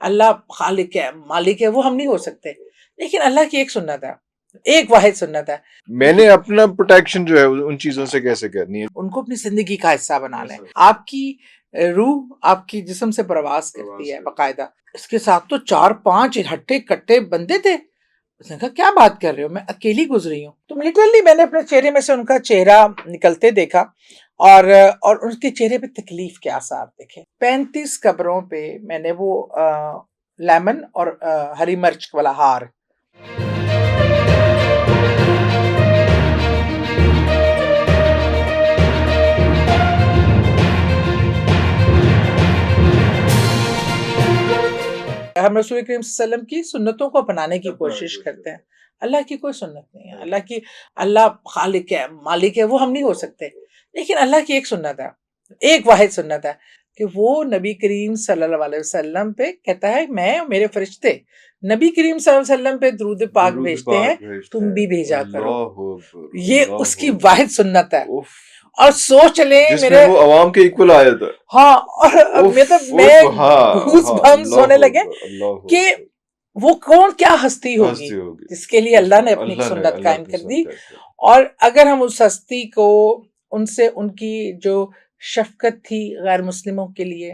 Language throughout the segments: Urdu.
اللہ خالق ہے، مالک ہے، وہ ہم نہیں ہو سکتے، لیکن اللہ کی ایک سنت ہے، ایک واحد سنت ہے. میں نے اپنا پروٹیکشن جو ہے ان چیزوں سے کیسے کرنی ہے؟ ان کو اپنی زندگی کا حصہ بنا لیں. آپ کی روح آپ کی جسم سے پرواز کرتی ہے باقاعدہ. اس کے ساتھ تو 4-5 ہٹے کٹے بندے تھے. اس نے کہا کیا بات کر رہے ہو، میں اکیلی گزری ہوں. تو لٹرلی میں نے اپنے چہرے میں سے ان کا چہرہ نکلتے دیکھا اور ان کے چہرے پہ تکلیف کے آثار دیکھے. 35 قبروں پہ میں نے وہ لیمن اور ہری مرچ والا ہار. ہم رسول کریم صلی اللہ علیہ وسلم کی سنتوں کو اپنانے کی کوشش کرتے ہیں. اللہ کی کوئی سنت نہیں ہے. اللہ خالق ہے، مالک ہے، وہ ہم نہیں ہو سکتے، لیکن اللہ کی ایک سنت ہے، ایک واحد سنت ہے کہ وہ نبی کریم صلی اللہ علیہ وسلم پہ کہتا ہے میں میرے فرشتے نبی کریم صلی اللہ علیہ وسلم پہ درود پاک بھیجتے ہیں، تم بھی بھیجا کرو. یہ اس کی واحد سنت ہے. اور سوچ لیں میرے وہ عوام کے ایکول آیا تھا. ہاں، اور میں گھوس بمس ہونے لگے کہ وہ کون کیا ہستی ہوگی جس کے لیے اللہ نے اپنی سنت قائم کر دی. اور اگر ہم اس ہستی کو ان سے ان کی جو شفقت تھی غیر مسلموں کے لیے،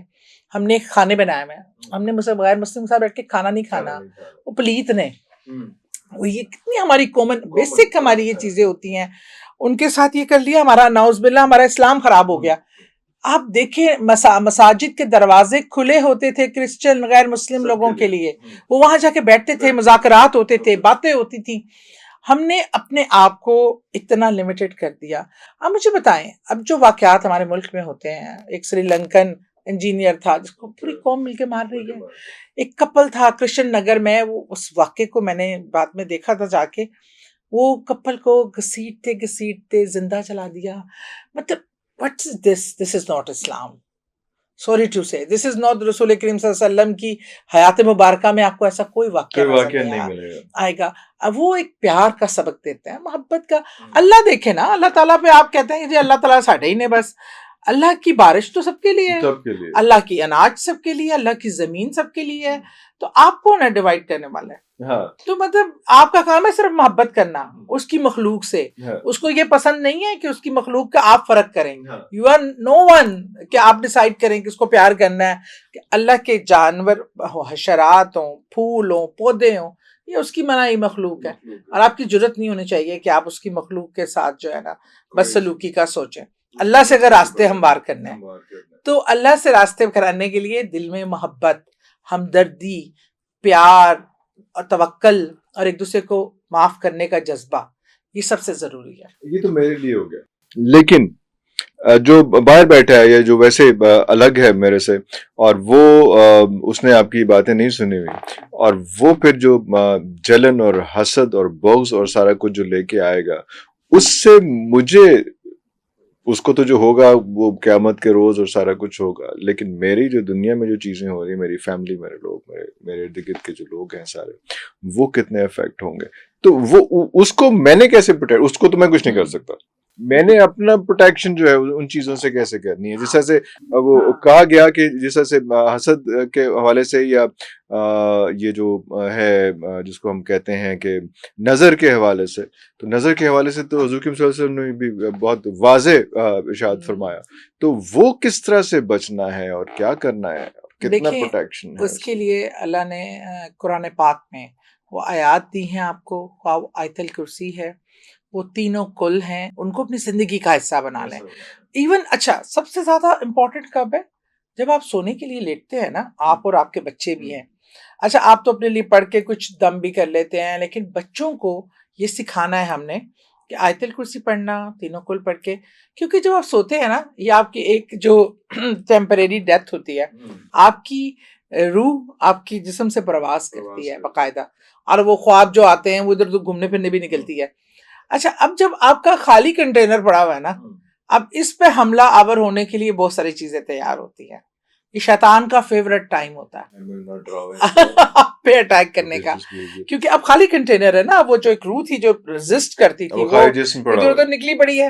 ہم نے کھانے بنائے ہوئے، ہم نے غیر مسلم کے ساتھ بیٹھ کے کھانا نہیں کھانا، وہ پلیت نے، یہ کتنی ہماری کامن بیسک ہماری یہ چیزیں ہوتی ہیں، ان کے ساتھ یہ کر لیا، ہمارا نعوذ باللہ ہمارا اسلام خراب ہو گیا. آپ دیکھیں مساجد کے دروازے کھلے ہوتے تھے کرسچن غیر مسلم لوگوں کے لیے، وہ وہاں جا کے بیٹھتے تھے، مذاکرات ہوتے تھے، باتیں ہوتی تھیں. ہم نے اپنے آپ کو اتنا لمیٹڈ کر دیا. اب مجھے بتائیں، اب جو واقعات ہمارے ملک میں ہوتے ہیں، ایک سری لنکن انجینئر تھا جس کو پوری قوم مل کے مار رہی ہے، ایک کپل تھا کرشن نگر میں، وہ اس واقعے کو میں نے بعد میں دیکھا تھا جا کے، وہ کپل کو گھسیٹتے زندہ چلا دیا. مطلب what is this? This is not Islam. Sorry to say, this is not رسول کریم صلی اللہ علیہ وسلم کی حیات مبارکہ میں آپ کو ایسا کوئی واقعہ نہیں آئے گا. اب وہ ایک پیار کا سبق دیتے ہیں، محبت کا. اللہ دیکھے نا، اللہ تعالیٰ پہ آپ کہتے ہیں جی اللہ تعالیٰ ساڑھے ہی نے، بس اللہ کی بارش تو سب کے لیے ہے، اللہ کی اناج سب کے لیے، اللہ کی زمین سب کے لیے ہے، تو آپ کون ہے ڈیوائڈ کرنے والے؟ تو مطلب آپ کا کام ہے صرف محبت کرنا اس کی مخلوق سے. اس کو یہ پسند نہیں ہے کہ اس کی مخلوق کا آپ فرق کریں. یو آر نو ون کہ آپ ڈیسائیڈ کریں کہ اس کو پیار کرنا ہے. کہ اللہ کے جانور حشرات ہوں، پھول ہوں، پودے ہوں، یہ اس کی منائی مخلوق ہے، اور آپ کی جرت نہیں ہونی چاہیے کہ آپ اس کی مخلوق کے ساتھ جو ہے نا بدسلوکی کا سوچیں. اللہ سے اگر راستے ہموار کرنے ہیں تو اللہ سے راستے کرانے کے لیے دل میں محبت، ہمدردی، پیار اور توکل اور ایک دوسرے کو معاف کرنے کا جذبہ، یہ سب سے ضروری ہے. یہ تو میرے لیے ہو گیا، لیکن جو باہر بیٹھا ہے یا جو ویسے الگ ہے میرے سے، اور وہ اس نے آپ کی باتیں نہیں سنی ہوئی، اور وہ پھر جو جلن اور حسد اور بغض اور سارا کچھ جو لے کے آئے گا، اس سے مجھے اس کو تو جو ہوگا وہ قیامت کے روز اور سارا کچھ ہوگا، لیکن میری جو دنیا میں جو چیزیں ہو رہی ہیں، میری فیملی، میرے لوگ، میرے ارد گرد کے جو لوگ ہیں سارے، وہ کتنے افیکٹ ہوں گے. تو وہ اس کو میں نے کیسے پروٹیکٹ، اس کو تو میں کچھ نہیں کر سکتا. میں نے اپنا پروٹیکشن جو ہے ان چیزوں سے کیسے کرنی ہے، جس طرح سے وہ کہا گیا کہ جس طرح سے حسد کے حوالے سے، یا یہ جو ہے جس کو ہم کہتے ہیں کہ نظر کے حوالے سے، تو نظر کے حوالے سے تو حضور صلی اللہ علیہ وسلم نے بھی بہت واضح ارشاد فرمایا. تو وہ کس طرح سے بچنا ہے اور کیا کرنا ہے، کتنا پروٹیکشن ہے؟ اس کے لیے اللہ نے قرآن پاک میں وہ آیات دی ہیں آپ کو، آیت الکرسی ہے، وہ تینوں کل ہیں، ان کو اپنی زندگی کا حصہ بنا لیں. ایون اچھا سب سے زیادہ امپورٹنٹ کب ہے؟ جب آپ سونے کے لیے لیٹتے ہیں نا، آپ اور آپ کے بچے بھی ہیں. اچھا آپ تو اپنے لیے پڑھ کے کچھ دم بھی کر لیتے ہیں، لیکن بچوں کو یہ سکھانا ہے ہم نے کہ آیت الکرسی پڑھنا، تینوں کل پڑھ کے، کیونکہ جب آپ سوتے ہیں نا، یہ آپ کی ایک جو ٹیمپریری ڈیتھ ہوتی ہے، آپ کی روح آپ کی جسم سے پرواز کرتی ہے باقاعدہ، اور وہ خواب جو آتے ہیں وہ ادھر ادھر گھومنے پھرنے بھی نکلتی ہے. اچھا اب جب آپ کا خالی کنٹینر پڑا ہوا ہے نا، اب اس پہ حملہ آور ہونے کے لیے بہت ساری چیزیں تیار ہوتی ہیں. یہ شیطان کا فیورٹ ٹائم ہوتا ہے آپ پہ اٹیک کرنے کا، کیونکہ اب خالی کنٹینر ہے نا، وہ جو ایک روح تھی جو ریزسٹ کرتی تھی وہ ادھر ادھر نکلی پڑی ہے.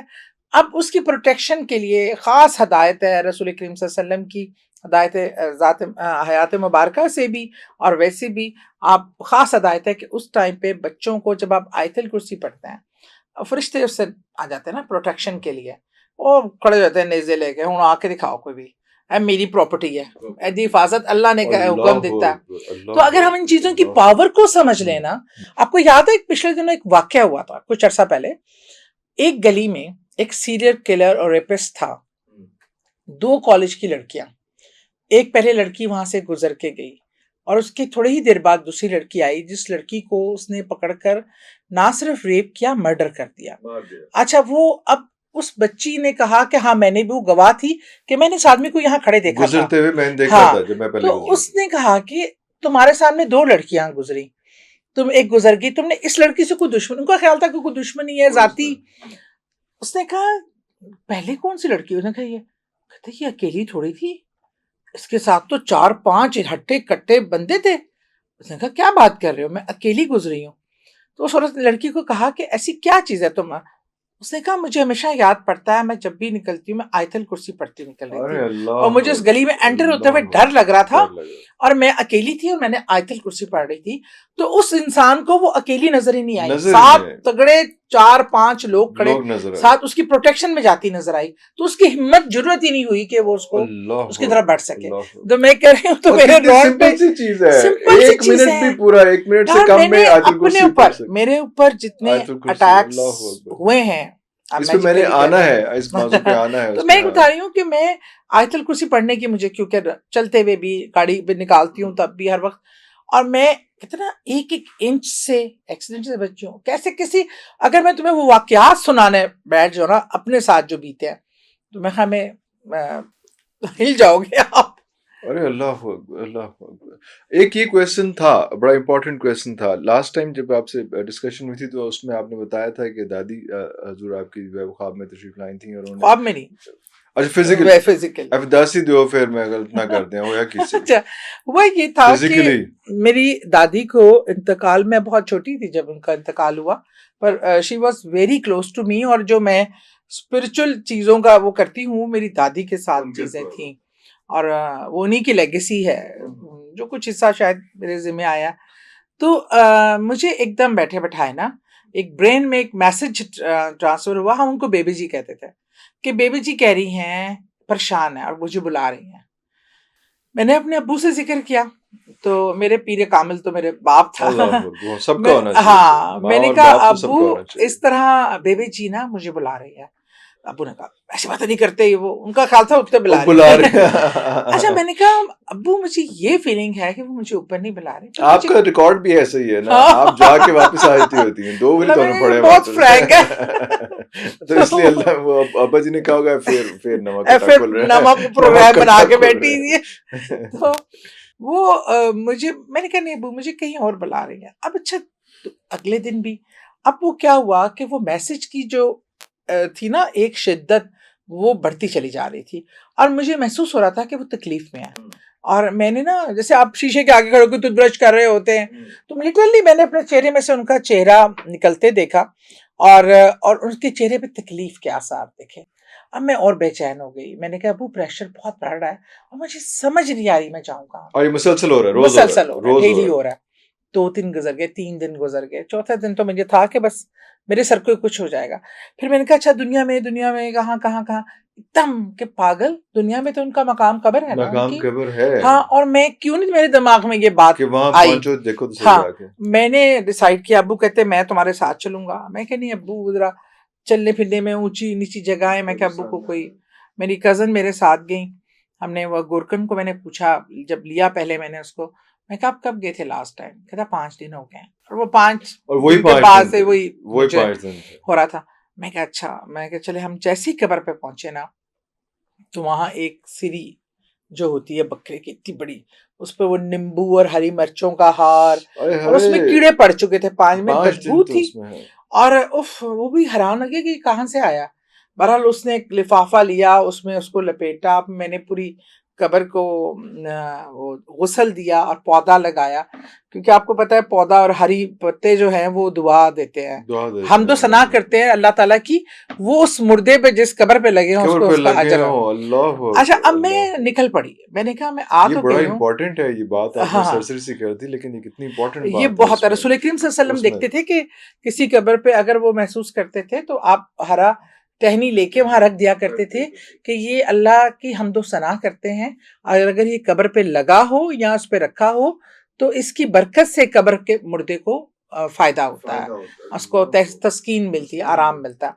اب اس کی پروٹیکشن کے لیے خاص ہدایت ہے رسول کریم صلی اللہ علیہ وسلم کی ہدایت ذات حیات مبارکہ سے بھی اور ویسے بھی آپ خاص ہدایت ہے کہ اس ٹائم پہ بچوں کو جب آپ آیت الکرسی پڑھتے ہیں فرشتے اس سے آ جاتے ہیں نا پروٹیکشن کے لیے, وہ کھڑے ہوتے ہیں نیزے لے کے, ہوں آ کے دکھاؤ کوئی بھی, میری پراپرٹی ہے, ایسی حفاظت اللہ نے حکم دیتا ہے. تو اگر ہم ان چیزوں کی پاور کو سمجھ لینا, آپ کو یاد ہے پچھلے دنوں ایک واقعہ ہوا تھا کچھ عرصہ پہلے, ایک گلی میں ایک سیریل کلر اور ریپسٹ تھا, 2 کالج کی لڑکیاں, ایک پہلے لڑکی وہاں سے گزر کے گئی اور اس کے تھوڑے ہی دیر بعد دوسری لڑکی آئی جس لڑکی کو اس نے پکڑ کر نہ صرف ریپ کیا, مرڈر کر دیا. اچھا وہ اب اس بچی نے کہا کہ ہاں میں نے بھی, وہ گواہ تھی کہ میں نے اس آدمی کو یہاں کھڑے دیکھا گزرتے ہوئے, میں نے دیکھا تھا جب میں پہلے. تو اس نے کہا کہ تمہارے سامنے 2 لڑکیاں گزری, تم ایک گزر گئی, تم نے اس لڑکی سے کوئی دشمن, ان کا خیال تھا کہ کوئی دشمنی ہے ذاتی. اس نے کہا پہلے کون سی لڑکی؟ اس نے کہا یہ اکیلی تھوڑی تھی, اس کے ساتھ تو 4-5 ہٹے کٹے بندے تھے. اس نے کہا کیا بات کر رہے ہو, میں اکیلی گزری ہوں. تو اس عورت نے لڑکی کو کہا کہ ایسی کیا چیز ہے تم؟ اس نے کہا مجھے ہمیشہ یاد پڑتا ہے میں جب بھی نکلتی ہوں میں آیت الکرسی پڑھتی نکل رہی تھی, اور مجھے اس گلی میں انٹر ہوتے ہوئے ڈر لگ رہا تھا, اور میں اکیلی تھی اور میں نے آیت الکرسی پڑھ رہی تھی. تو اس انسان کو وہ اکیلی نظر ہی نہیں آئی, 7 تگڑے 4-5 لوگ کھڑے ساتھ اس کی پروٹیکشن میں جاتی نظر آئی. تو اس کی ہمت ضرورت ہی نہیں ہوئی کہ وہ اس کو اس کی طرف بڑھ سکے. تو میں کہہ رہی ہوں تو میرے روڈ پہ چیز ہے, 1 منٹ بھی پورا 1 منٹ سے کم میں اپنے اوپر, میرے اوپر جتنے اٹیکس ہوئے ہیں, اس پہ میں نے آنا ہے, اس موضوع پہ آنا ہے. تو میں بتا رہی ہوں کہ میں آیت الکرسی پڑھنے کی مجھے, کیونکہ چلتے ہوئے بھی گاڑی بھی نکالتی ہوں تب بھی ہر وقت, اور میں کتنا 1 انچ سے ایکسیڈنٹ سے بچی ہوں. کیسے کسی, اگر میں تمہیں وہ واقعات سنانے بیٹھ جاؤ نا اپنے ساتھ جو بیتے ہیں, تو میں ہمیں ہل جاؤ گے آپ. ارے اللہ ایک یہ کویسچن تھا, بڑا امپورٹنٹ کویسچن تھا. لاسٹ ٹائم جب آپ سے ڈسکشن ہوئی تھی تو اس میں آپ نے بتایا تھا کہ دادی حضور آپ کی خواب میں تشریف لائی تھیں, اور خواب میں نہیں, اچھا فزیکل, اب داسی دو پھر میں غلط نہ کر دیں, ہوا کس سے؟ اچھا وہ یہ تھا کہ میری دادی کو انتقال, میں بہت چھوٹی تھی جب ان کا انتقال ہوا, پر she was very close to me, اور جو میں اسپرچل چیزوں کا وہ کرتی ہوں میری دادی کے ساتھ چیزیں تھیں, اور وہ انہی کی لیگیسی ہے, جو کچھ حصہ شاید میرے ذمہ آیا. تو مجھے ایک دم بیٹھے بٹھائے نا ایک برین میں ایک میسج ٹرانسفر ہوا. ہم ان کو بیبی جی کہتے تھے کہ بیبی جی کہہ رہی ہیں پریشان ہے اور مجھے بلا رہی ہیں. میں نے اپنے ابو سے ذکر کیا, تو میرے پیر کامل تو میرے باپ تھا, ہاں, میں نے کہا ابو اس طرح بیبی جی نا مجھے بلا رہی ہے. ابو نے کہا ایسی باتیں نہیں کرتے, وہ ان کا خیال تھا اتنے بلا رہے. اچھا میں نے کہا ابو مجھے یہ فیلنگ ہے کہ وہ مجھے اوپر نہیں بلا رہے. آپ کا ریکارڈ بھی ایسا ہی ہے نا, آپ جا کے واپس آ جاتی ہوتی ہیں, 2 بار تو پڑے, بہت فرینک ہے. تو اس لیے اللہ وہ ابا جی نے کہا ہوگا پھر نمک پروگرام بنا کے بیٹھی ہوئی. تو وہ مجھے, میں نے کہا نہیں ابو مجھے کہیں اور بلا رہی ہیں. اب اچھا اگلے دن بھی اب وہ کیا ہوا کہ وہ میسج کی جو تھی نا ایک شدت وہ بڑھتی چلی جا رہی تھی, اور مجھے محسوس ہو رہا تھا کہ وہ تکلیف میں ہے. اور میں نے نا جیسے آپ شیشے کے آگے کھڑے ہو کے ٹوتھ برش کر رہے ہوتے ہیں, تو لٹرلی میں نے اپنے چہرے میں سے ان کا چہرہ نکلتے دیکھا, اور ان کے چہرے پہ تکلیف کے آثار دیکھے. اب میں اور بے چین ہو گئی. میں نے کہا ابو پریشر بہت بڑھ رہا ہے اور مجھے سمجھ نہیں آ رہی میں جاؤں کہاں. اور یہ مسلسل ہو رہا ہے, مسلسل ہو رہا ہے, ڈیلی ہو رہا ہے. 2 دن گزر گئے, 3 دن گزر گئے, چوتھے دن تو مجھے تھا کہ بس میرے سر کو کچھ ہو جائے گا. پھر میں نے کہا اچھا دنیا میں کہاں ایک دم کہ پاگل, دنیا میں تو ان کا مقام قبر ہے نا, مقام قبر ہے. ہااں, اور میں کیوں نہیں, میرے دماغ میں یہ بات آئی. ہاں میں نے ڈیسائیڈ کیا. ابو کہتے میں تمہارے ساتھ چلوں گا. میں کہ نہیں ابو ذرا چلنے پھرنے میں اونچی نیچی جگہیں, میں کہ ابو کو کوئی, میری کزن میرے ساتھ گئیں. ہم نے وہ گورکن کو میں نے پوچھا جب لیا پہلے, میں نے اس کو, میں کہا آپ کب گئے تھے لاسٹ ٹائم؟ کہتا 5 دن ہو گئے. اور وہ 5 کے بعد سے وہی ہو رہا تھا. میں کہا اچھا, میں کہ چلے ہم جیسی قبر پہ پہنچے نا, تو وہاں ایک سری جو ہوتی ہے بکرے کی اتنی بڑی, اس پہ وہ نیمبو اور ہری مرچوں کا ہار, اور اس میں کیڑے پڑ چکے تھے, 5 میں بدبو تھی. اور وہ بھی حیران لگے کہ کہاں سے آیا. بہرحال اس نے ایک لفافہ لیا, اس میں اس کو لپیٹا. میں نے پوری قبر کو غسل دیا اور پودا لگایا، کیونکہ آپ کو پتا ہے پودا اور ہری پتے جو ہیں وہ دعا دیتے ہیں، حمد و ثنا کرتے ہیں اللہ تعالیٰ کی، وہ اس مردے پہ جس قبر پہ لگے ہوں اس کو اس کا اجر ہو۔ اچھا اب میں نکل پڑی، میں نے کہا میں آ تو بڑا امپورٹنٹ ہے یہ بات، آپ نے سرسری سے کر دی لیکن یہ کتنی امپورٹنٹ بات ہے۔ یہ بہت، رسول کریم صلی اللہ علیہ وسلم دیکھتے تھے کہ کسی قبر پہ اگر وہ محسوس کرتے تھے تو آپ ہرا ٹہنی لے کے وہاں رکھ دیا کرتے تھے کہ یہ اللہ کی حمد و ثنا کرتے ہیں، اور اگر یہ قبر پہ لگا ہو یا اس پہ رکھا ہو تو اس کی برکت سے قبر کے مردے کو فائدہ ہوتا ہے، اس کو تسکین ملتی ہے، آرام ملتا ہے۔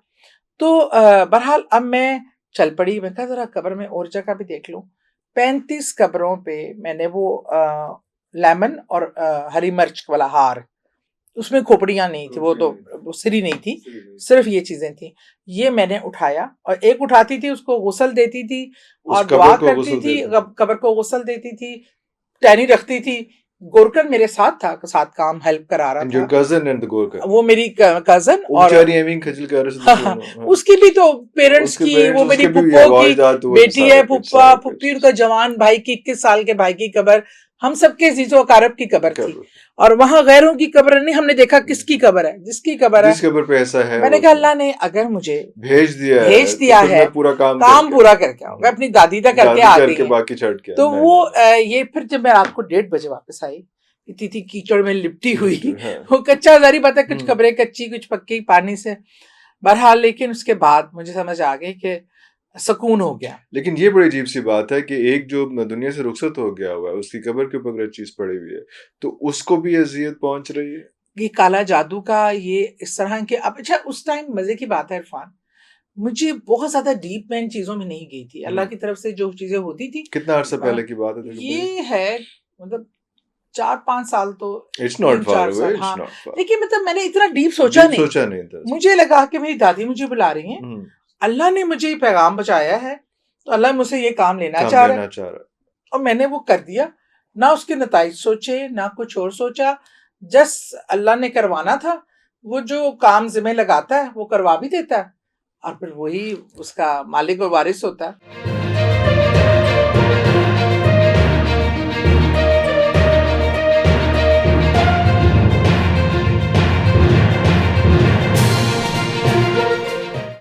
تو بہرحال اب میں چل پڑی، میں کہا ذرا قبر میں اور جگہ بھی دیکھ لوں۔ 35 قبروں پہ میں نے وہ لیمن اور ہری مرچ والا ہار، اس میں کھوپڑیاں نہیں تھی، وہ تو سری نہیں تھی، صرف یہ چیزیں تھیں، یہ میں نے اٹھایا، اور ایک اٹھاتی تھی اس کو غسل دیتی تھی اور دعا کرتی تھی، قبر کو غسل دیتی تھی، ٹہنی رکھتی تھی۔ گورکن میرے ساتھ تھا، ساتھ کام ہیلپ کرا رہا تھا، وہ میری کزن، اور اس کی بھی تو پیرنٹس کی، وہ میری پھپھو کی بیٹی ہے، پھپھا پھپھی، ان کا جوان بھائی کی 21 سال کے بھائی کی قبر، ہم سب کے عزیز و اقارب کی قبر تھی، اور وہاں غیروں کی قبر نہیں، ہم نے دیکھا کس کی قبر ہے، جس کی قبر ہے، جس قبر پہ ایسا ہے۔ میں نے کہا اللہ نے اگر مجھے بھیج دیا ہے کام پورا کر کے آؤں، میں اپنی دادی تک کر کے آ گئی، تو وہ یہ پھر جب میں رات کو 1:30 بجے واپس آئی، اتنی تھی کیچڑ میں لپٹی ہوئی، وہ کچا ظاہری بات ہے، کچھ قبریں کچی کچھ پکی پانی سے، بہرحال لیکن اس کے بعد مجھے سمجھ آ گئی کہ سکون ہو گیا۔ لیکن یہ بڑی عجیب سی بات ہے کہ ایک جو دنیا سے رخصت ہو گیا ہوا ہے، اس کی قبر کے اوپر اگر چیز پڑی ہوئی ہے تو اس کو بھی اذیت پہنچ رہی ہے۔ یہ کالا جادو کا یہ اس طرح کہ اب اچھا اس ٹائم مزے کی بات ہے عرفان، مجھے بہت زیادہ ڈیپ میں ان چیزوں میں نہیں گئی تھی، اللہ کی طرف سے جو چیزیں ہوتی تھی۔ کتنا عرصہ پہلے کی بات ہے یہ ہے؟ مطلب 4-5 سال تو، ہاں، لیکن مطلب میں نے اتنا ڈیپ سوچا نہیں تھا، مجھے لگا کہ میری دادی مجھے بلا رہی ہیں، اللہ نے مجھے یہ پیغام بچایا ہے تو اللہ مجھ سے یہ کام لینا چاہ رہا ہے، اور میں نے وہ کر دیا، نہ اس کے نتائج سوچے نہ کچھ اور سوچا، جس اللہ نے کروانا تھا، وہ جو کام ذمہ لگاتا ہے وہ کروا بھی دیتا ہے، اور پھر وہی اس کا مالک و وارث ہوتا ہے۔